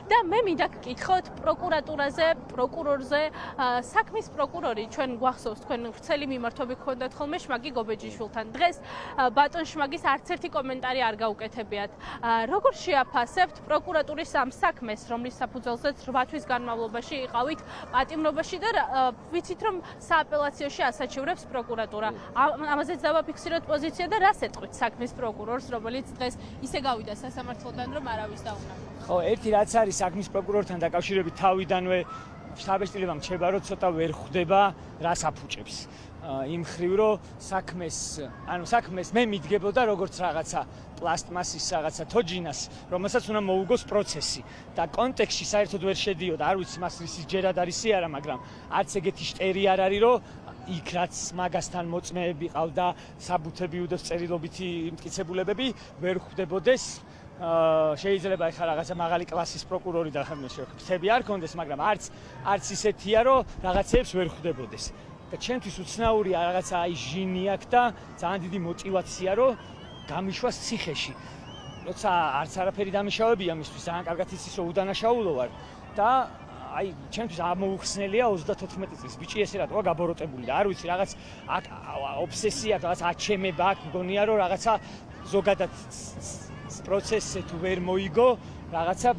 და მე მინდა გკითხოთ პროკურატურაზე, პროკურორზე, საქმის პროკურორი ჩვენ გვახსოვს თქვენ ვრცელი მიმართვები გქონდათ ხოლმე შმაგი გობეჯიშვილთან. დღეს ბატონ შმაგის არც ერთი კომენტარი არ გაუკეთებიათ. როგორ შეაფასებთ პროკურატურის ამ საქმეს, რომლის საფუძველზეც 8 თვის განმავლობაში იყავით პატიმრობაში და ვიცით რომ სააპელაციოში ასაჩივრებს პროკურატურა. ამაზეც დავაფიქსიროთ პოზიცია და რას ეტყვით საქმის პროკურორს, რომელიც დღეს ისე გავიდა სასამართლოდან რომ არავის დაუნახა. ხო, ერთი რაც არის საქმის პროკურორთან დაკავშირებით თავიდანვე შთაბეჭდილება მრჩება, რომ ცოტა ვერ ხვდება რას აფუჭებს. იმ ხრივ რომ საქმეს მე მიდგებოდა როგორც რაღაცა პლასტმასის რაღაცა თოჯინას, რომელსაც უნდა მოუგოს პროცესი და კონტექსტში საერთოდ ვერ შედიოდა, არ ვიცი მას რის ჯერად არის არა, მაგრამ არც ეგეთი შტერი არ არის, რომ იქ რაც მაგასთან მოწმეები ყავდა, საბუთები უდევს წერილობითი მტკიცებულებები, ვერ ხვდებოდეს. შეიძლება ეხლა რაღაცა მაღალი კლასის პროკურორი და ხმები არ კონდეს, მაგრამ არც ისეთია, რომ რაღაცებს ვერ ხვდებოდეს. და ჩემთვის უცნაურია რაღაცა აი ჟინი აქვს და ძალიან დიდი мотиваცია რომ გამიშვას ციხეში. როცა არც არაფერი დამიშავებია მისთვის, ძალიან კარგად იცის რომ უდანაშაულო ვარ და აი ჩემთვის ამოუხსნელია 34 წლის ბიჭი ესე რატოა გაბოროტებული და არ ვიცი რაღაც აქ ობსესია რაღაც აჩემება აქ მგონია რომ რაღაცა ზოგადად პროცესზე თუ ვერ მოიგო რაღაცა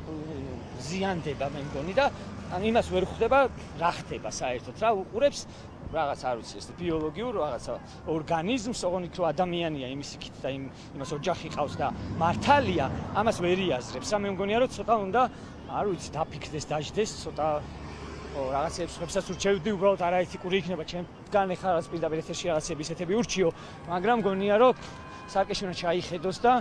ზიანდება მე მგონი და ან იმას ვერ ხვდება რა ხდება საერთოდ რა უყურებს რაღაც არ ვიცი ეს ბიოლოგიურ რაღაცა ორგანიზმს ოღონდ რო ადამიანია იმის იქით და იმას ოჯახი ყავს და მართალია ამას ვერ იაზრებს რა მე მგონია რომ ცოტა უნდა არ ვიცი დაფიქრდეს დაждდეს ცოტა რაღაცებს ხებსაც ურჩევდი უბრალოდ არაეთიკური იქნება ჩემგან ეხლა რაღაც პირდაპირ ეთერში რაღაცები ისეთები ურჩიო მაგრამ მგონია რომ საკეში უნდა ჩაიხედოს და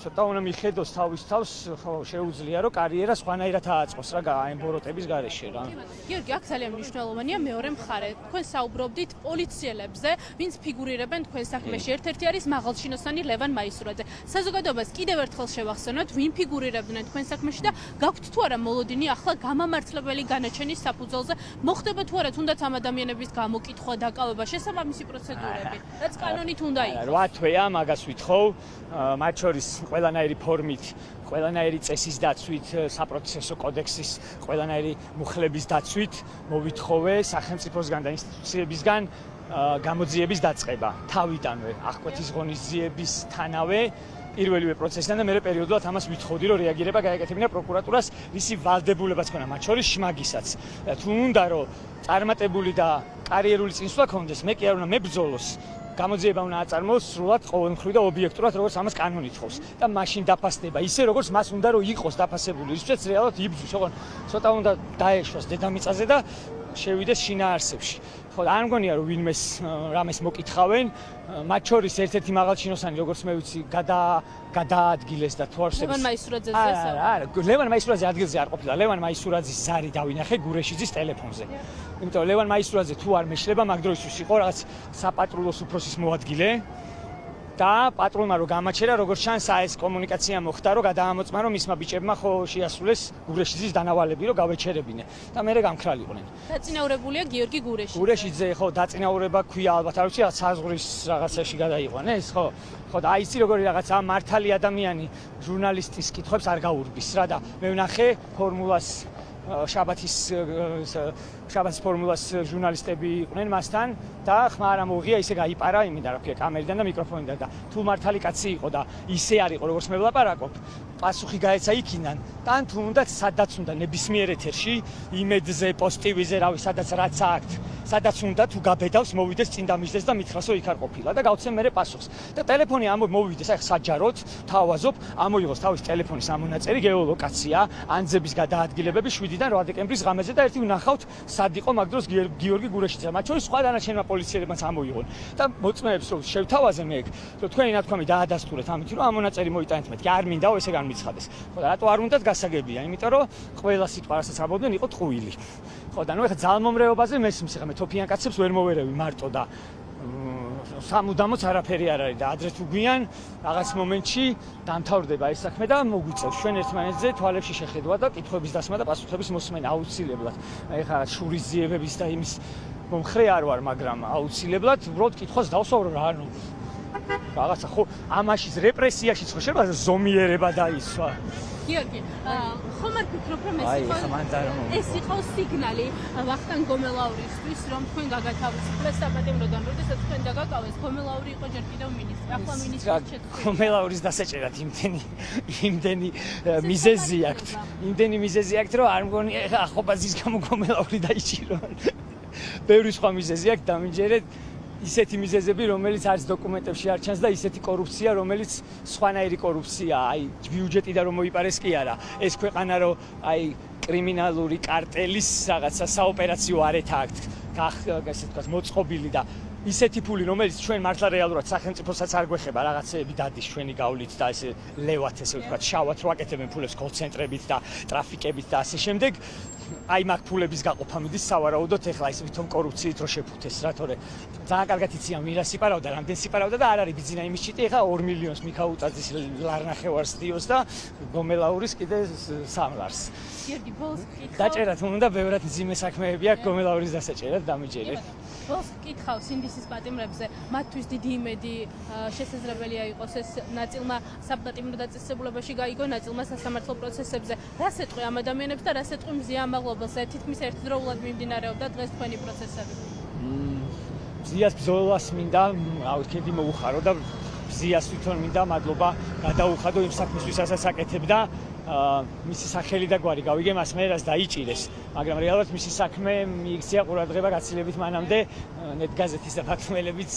ცოტა უნდა მიხედოს თავის თავს ხო შეუძლია რომ კარიერა სხვანაირად ააწყოს რა აი ბოროტების გარეშე რა. გიორგი, აქ ძალიან მნიშვნელოვანია მეორე მხარე. თქვენ საუბრობდით პოლიციელებზე, ვინც ფიგურირებენ თქვენ საქმეში. ერთ-ერთი არის მაღალჩინოსანი ლევან მაისურაძე. საზოგადოებას კიდევ ერთხელ შევახსენოთ, ვინ ფიგურირებდნენ თქვენ საქმეში და გაქვთ თუ არა მოლოდინი ახლა გამამართლებელი განაჩენის საფუძველზე მოხდება თუ არა თუნდაც ამ ადამიანების გამოკითხვა, დაკავება, შესაბამისი პროცედურები. რაც კანონით უნდა იყოს. 8 თვეა მაგას ვითხოვ, მათ შორის ყველანაირი ფორმით, ყველანაირი წესის დაცვით, საპროცესო კოდექსის ყველანაირი მუხლების დაცვით მოვითხოვე სახელმწიფოსგან და ინსტიტუციებისგან გამოძიების დაწყება. თავიდანვე აღკვეთის ღონისძიებისთანავე პირველივე პროცესიდან და მე პერიოდულად ამას ვითხოვდი რომ რეაგირება გაეკეთებინა პროკურატურას ვისი ვალდებულებაც ქონა მათ შორის შმაგისაც. თუ უნდა რომ წარმატებული და კარიერული წინსვლა ქონდეს, მე კი არ უნდა მებრძოლოს. გამოძიება უნდა აწარმოოს სრულად ყოველმხრივ და ობიექტურად როგორც ამას კანონი თხოვს და მაშინ დაფასდება ისე როგორც მას უნდა რომ იყოს დაფასებული ისიც რეალურად იბრძვის ოღონდ ცოტა უნდა დაეშვას დედამიწაზე და შევიდეს შინაარსებში ხო არ მგონია რომ ვინმეს რამეს მოკითხავენ მათ შორის ერთ-ერთი მაღალჩინოსანი როგორც მე ვიცი გადაადგილეს და თვარსებს ლევან მაისურაძეზე არა ლევან მაისურაძე ადგილზე არ ყოფილა ლევან მაისურაძის ზარი დავინახე გურეშიძის ტელეფონზე იმიტომ რომ ლევან მაისურაძე თუ არ მეშლება მაგ დროისთვის იყო რაღაც საპატრულოს უფროსის მოადგილე და პატრულმა რო გამაჩერა როგორც ჩანს ეს კომუნიკაცია მოხდა რომ გადაამოწმა რომ მისმა ბიჭებმა ხო შეასრულეს გურეშიძის დანავალები რომ გავეჩერებინე და მე გამქრალიყნენ დაწინაურებულია გიორგი გურეშიძე ხო დაწინაურება ქვია ალბათ არ ვიცი რაღაც საზღვრის რაღაცაში გადაიყვანეს ხო და აი იცი როგორი რაღაც ამ მართალი ადამიანი ჟურნალისტის კითხვებს არ გაურბის რა და მე ვნახე ფორმულას შაბათის ფორმულას ჟურნალისტები იყვნენ მასთან და ხმა არ ამოუღია ისე გაიპარა იმიდან რა ქვია კამერიდან და მიკროფონიდან და თუ მართალი კაცი იყო და ისე არ იყო როგორც მე ვლაპარაკობ პასუხი გაეცა იქიდან და თუ უნდა სადაც უნდა ნებისმიერ ეთერში იმედზე პოსტივიზე რავი სადაც რაც აქვთ სადაც უნდა თუ გაბედავს მოვიდეს წინ დამისდეს და მითხრას რომ იქ არ ყოფილა და გავცემ მე პასუხს და ტელეფონი მოვიდეს აი საჯაროდ თავაზობ ამოიღოს თავის ტელეფონის ამონაწერი გეოლოკაცია ანძების გადაადგილებები 7-დან 8 დეკემბრის ღამეზე და ერთი ვნახავთ სად იყო მაგ დროს გიორგი გურეშიძე მათ შორის სხვა დანარჩენმა პოლიციელებმაც ამოიღონ და მოწმეებს რომ შევთავაზე მე რომ თქვენი ნათქვამი დაადასტურეთ ამით რომ ამონაწერი მოიტანეთ მეთქი არ მინდაო ესე განმიცხადეს ხო და რატო არ უნდათ გასაგებია იმიტომ რომ ყველა სიტყვა რასაც ამბობდნენ იყო ტყუილი ხო და ნუ ეხლა ძალმომრეობაზე მესმის ეხლა მე თოფიან კაცებს ვერ მოვერევი მარტო და სამუდამოც არაფერი არ არის და ადრე თუ გვიან რაღაც მომენტში დამთავრდება ეს საქმე და მოგვიწევს ჩვენ ერთმანეთზე თვალებში შეხედვა და კითხვების დასმა და პასუხების მოსმენა აუცილებლად. ეხლა შურიზიებების და იმის მომხრე არ ვარ, მაგრამ აუცილებლად უბრალოდ კითხვას დავსვავრო რა ანუ რაღაცა ხო ამაშიც რეპრესიაშიც ხო შეიძლება ზომიერება დაისვა. გიორგი ხომ არ ფიქრობ, რომ აი, ხა მან და რომ ეს იყო სიგნალი ვახტანგ გომელაურისთვის, რომ თქვენ გაგათავისუფლეს საპატიმროდან, როდესაც თქვენ დაგაკავეს, გომელაური იყო ჯერ კიდევ მინისტრი. ახლა მინისტრი შეცვლილი. გომელაურის დასაჭერად იმდენი მიზეზი აქვს. იმდენი მიზეზი აქვს, რომ არ მგონი ახობაზის გამო გომელაური დაიჭირო. ბევრი სხვა მიზეზი აქვს დამიჯერეთ. ისეთი მიზეზები, რომელიც არის დოკუმენტებში არ ჩანს და ისეთი კორუფცია, რომელიც სხვანაირი კორუფციაა. აი, ბიუჯეტიდან რომ მოიპარეს კი არა. ეს ქვეყანა რომ აი კრიმინალური კარტელის რაღაცა საოპერაციო არეთა აქვს, ესე ვთქვათ, მოწყობილი და ისეთი ფული, რომელიც ჩვენ მართლა რეალურად სახელმწიფოსაც არ გვეხება, რაღაცეები დადის ჩვენი გავლით და ესე ლევათ, ესე ვთქვათ, შავად რო აკეთებენ ფულებს კოლ-ცენტრებით და ტრაფიკებით და ასე შემდეგ. აი მაგ ფულების გაყოფა მიდის სავარაუდოდ ეხლა ის ვითომ კორუფციით რო შეფუთეს რა, თორე ძალიან კარგად იციან ვინ რა სიპარავდა, რამდენ სიპარავდა და არ არის ბიძინა იმის ჩიტი, ეხლა 2 მილიონს მიქაუტაძის ლარნახევარს დიოს და გომელაურის კიდე 3 ლარს. გიორგი, ბოლოს ვკითხავ. დაჭერათ უნდა ბევრად ძიმე საქმეები აქვს გომელაურის დასაჭერად დამიჯერეთ. ბოლოს ვკითხავ სინდისის პატიმრებზე, მათთვის დიდი იმედი შესაძლებელია იყოს ეს ნაწილმა საპატიმრო დაწესებულებაში გაიგო, ნაწილმა სასამართლო პროცესებზე. რას ეტყვი ამ ადამიანებს და რას ეტყვი მზია ამაღლობელს? თითქმის ერთდროულად მიმდინარეობდა დღეს თქვენი პროცესები. მზიას ბრძოლას მინდა, ავთქედი მოუხარო და მზიას თვითონ მინდა მადლობა გადაუხადო იმ საქმისთვისაც აკეთებდა. მისი სახელი და გვარი გავიგე მას მე რას დაიჭირეს, მაგრამ რეალურად მისი საქმე მიიქცია ყურადღება გაცილებით მანამდე ნეტგაზეთის და ფაქტმელებიც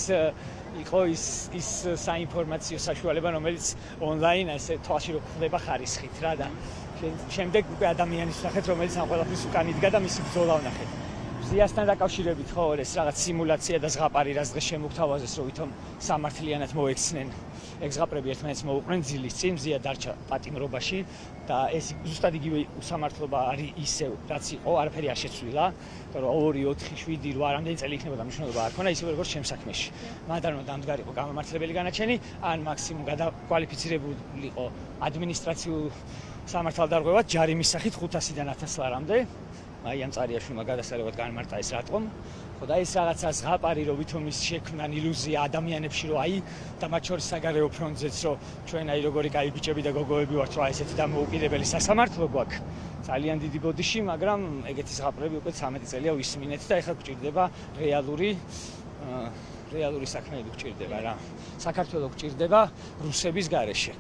იყო ის საინფორმაციო საშუალება, რომელიც ონლაინ ესე თვალში რო ხდება ხარისხით რა და შემდეგ უკვე ადამიანის ნახეთ, რომელიც ამ ყველაფრის უკან იდგა და მისი ბრძოლა ვნახეთ. მზიასთან დაკავშირებით ხო ეს რაღაც სიმულაცია და ზღაპარი რაც დღეს შემოგთავაზეს, რომ ვითომ სამართლიანად მოექცნენ ეგ ზღაპრები ერთმანეთს მოუყრნენ ძილის წინ, მზია დარჩა პატიმრობაში და ეს ზუსტად იგივე უსამართლობა არის ისევ რაც იყო, არაფერი არ შეცვლილა, იმიტომ რომ 2, 4, 7, 8 რამდენი წელი იქნებოდა მნიშვნელობა არ ქონა, ისევე როგორც ჩემს საქმეში. მანდ რომ დამდგარიყო გამომართლებელი განაჩენი, ან მაქსიმუმ გადაკვალიფიცირებულიყო ადმინისტრაციულ სამართალდარღვევად ჯარიმის სახით 500-დან 1000 ლარამდე. აი ამ წარიაშვილმა გადასარევად განმარტა ეს რატომ. ხო და ეს რაღაცა ზღაპარი რომ ვითომ ის შექმნან ილუზია ადამიანებში რომ აი და მათ შორის საგარეო ფრონტზეც რომ ჩვენ აი როგორი კაი ბიჭები და გოგოები ვართ რომ აი ესეთი დამოუკიდებელი სასამართლო გვაქვს. ძალიან დიდი ბოდიში, მაგრამ ეგეთი ზღაპრები უკვე 13 წელია ვისმინეთ და ეხლა გვჭირდება რეალური საქმეები გვჭირდება რა. საქართველოს გვჭირდება რუსების გარეშე.